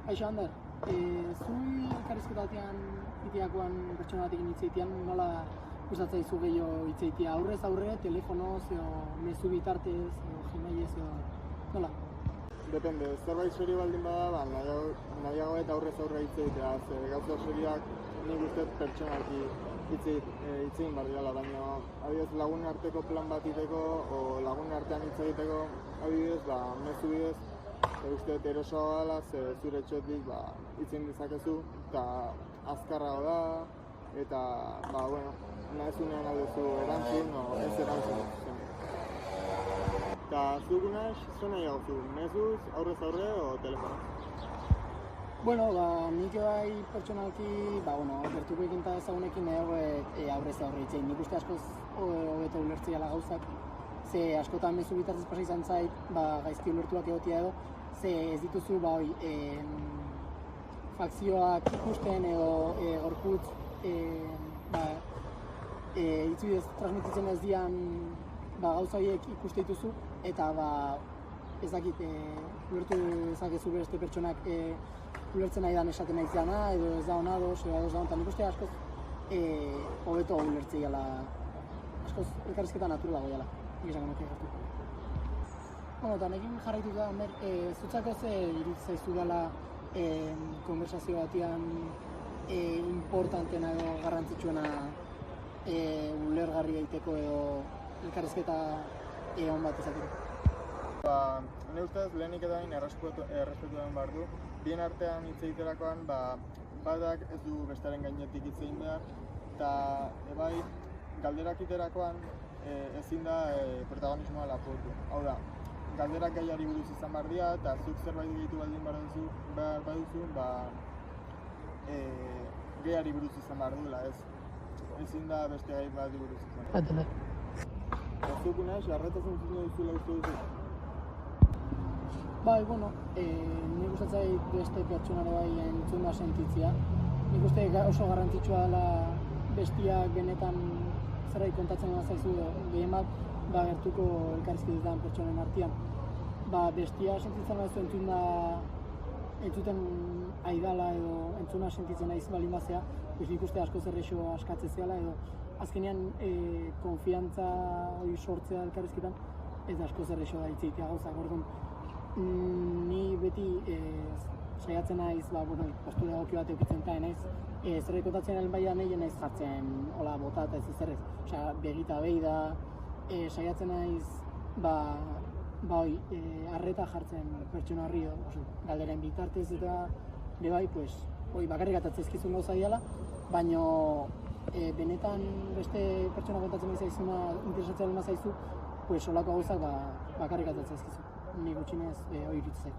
Aixo, Ander, zui elkarrizketatean itiakoan pertsona batekin hitzeitean nola gustatzen zaizu gehiago hitzeitea? Aurrez aurre, telefonoz, edo mezu bitartez, edo gmailez, edo nola? Depende, zerbait serio baldin bada, nahiago eta aurrez aurre hitzeitea. Gauza serioak nik uste pertsonaki hitzein behar direla, baina adibidez lagun arteko plan bat iteko, o lagun artean hitz egiteko, adibidez, mezu bidez, uste erosoa dela, zure etxetik hitzein dezakezu, eta azkarrago da, eta, nahezunean aldezu erantzun, o ez erantzun. Eta zuk nahez, zo nahiago zu, mezuz, aurrez aurre, o telefonoz? Bueno, nik bai pertsonalki, gertuko ekinta ezagunekin aurrez aurre hitzein. Nik uste askoz hobeto ulertzeala gauzak, ze askotan mezu bitartez pasa izan zait, gaizki ulertuak egotia edo, ze ez dituzu fakzioak ikusten edo gorputz hitz bidez transmititzen ez dian gauza horiek ikuste dituzu, eta ez dakit ulertu dezakezu beste pertsonak ulertzen nahi dan esaten nahi ziana, edo ez da hona doz, edo ez da honetan. Nik uste askoz hobeto ulertzeiala, askoz elkarrizketa naturalago dela, egizango nuke gertu. Eta nekin jarraituta, zutzako ze iruditzen zaizu dela konversazio batean importantena edo garrantzitsuena ulergarri egiteko edo elkarrizketa on bat izateko? Nire ustez, lehenik eta bain errespetu egin behar du. Bien artean hitz egiterakoan, batak ez du bestearen gainetik hitz egin behar, eta bai, galderak iterakoan ezin da protagonismoa lapurtu. Hau da, galderak gaiari buruz izan behar dira, eta zuk zerbait gehitu baldin behar baduzu, gaiari buruz izan behar duela, ezin da beste gai bat buruz izan. Atele. Zuk nahez, arretatzen zuten duzula uste duzu? Nik gustatzen beste pertsonare bai entzunda sentitzea. Nik uste oso garrantzitsua dela bestiak benetan zerbait kontatzen zaizu gehien bat, gertuko elkarrizketetan pertsonen artean. Bestia sentitzen baduzu entzuten aidala edo entzuna sentitzen naiz baldin bazea, nik uste asko zerrexo askatzen zehala edo azkenean konfiantza hori sortzea elkarrizketan ez asko zerrexo da hitzeitea gauzak. Orduan, ni beti saiatzen naiz, postura egoki bat eukitzen eta naiz zerbait kontatzen alin bai da nahi naiz jartzen hola bota eta ez ezerrez. Begita behi da, saiatzen naiz arreta jartzen pertsona horri, galderen bitartez eta bakarrik atatzezkizun gauza diala, baina benetan beste pertsona kontatzen nahi zaizuna interesatzen alma zaizu, holako gauzak bakarrik atatzezkizu. Ni gutxinez hori iritz zait.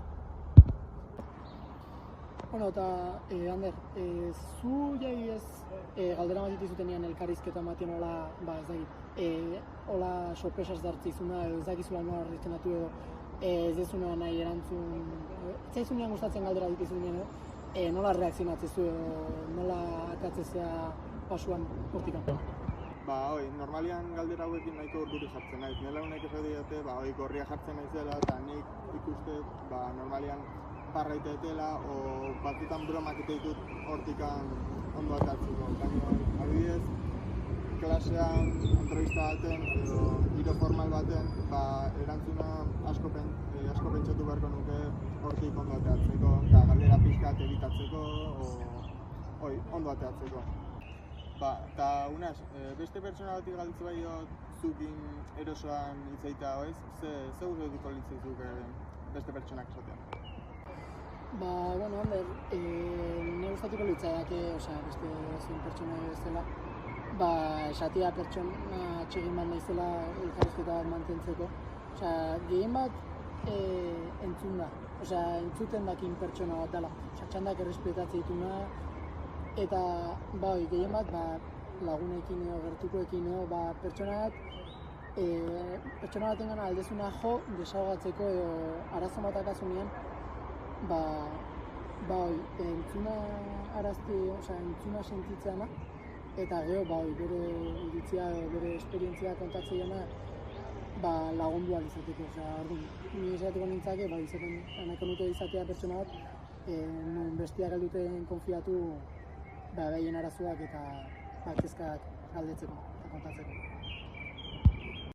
Eta, Ander, zu jai ez galdera bat dituzutenean elkarrizketa ematen hola, ez dakit, hola sorpresaz dartzizuna edo ez dakizula nola arriztenatu edo ez dezuna nahi erantzun, ez zaizunean gustatzen galdera dituzunean edo, nola reakzionatzezu edo nola atatzezea pasuan hortikan? Normalian galdera hauekin nahiko urduri jartzen naiz. Nela honek ez didate, gorria jartzen naizela eta nik ikustet, normalian parra iteetela, o batzutan bromak iteitut hortikan ondo atatzeko. Baina, adibidez, klasean, entrevista baten edo giro formal baten, erantzuna asko pentsatu beharko nuke hortik ondo atatzeko, eta galdera pixkat egitatzeko, ondo atatzeko. Eta unaz, beste pertsona batik galditzu bai zukin erosoan hitzeita, ze guztetuko litzaizuk beste pertsonak esatean? Ander, nire gustatuko litzaiake, beste zuen pertsona bezala, esatea pertsona txegin bat naizela elkarrizketa bat mantentzeko. Gehien bat entzun da, entzuten dakin pertsona bat dela, txandak errespetatzea dituna, eta gehien bat lagunekin edo gertukoekin edo pertsona baten gana aldezuna jo desahogatzeko edo arazo bat akazunean entzuna arazte, entzuna sentitzeana eta gero bere iritzia edo bere esperientzia kontatzeiana lagundu ahal izateko. Orduan, ni izateko nintzake, izaten nahiko nuke izatea pertsona bat non bestiak helduten konfiatu behaien arazoak eta kezkak galdetzeko eta kontatzeko.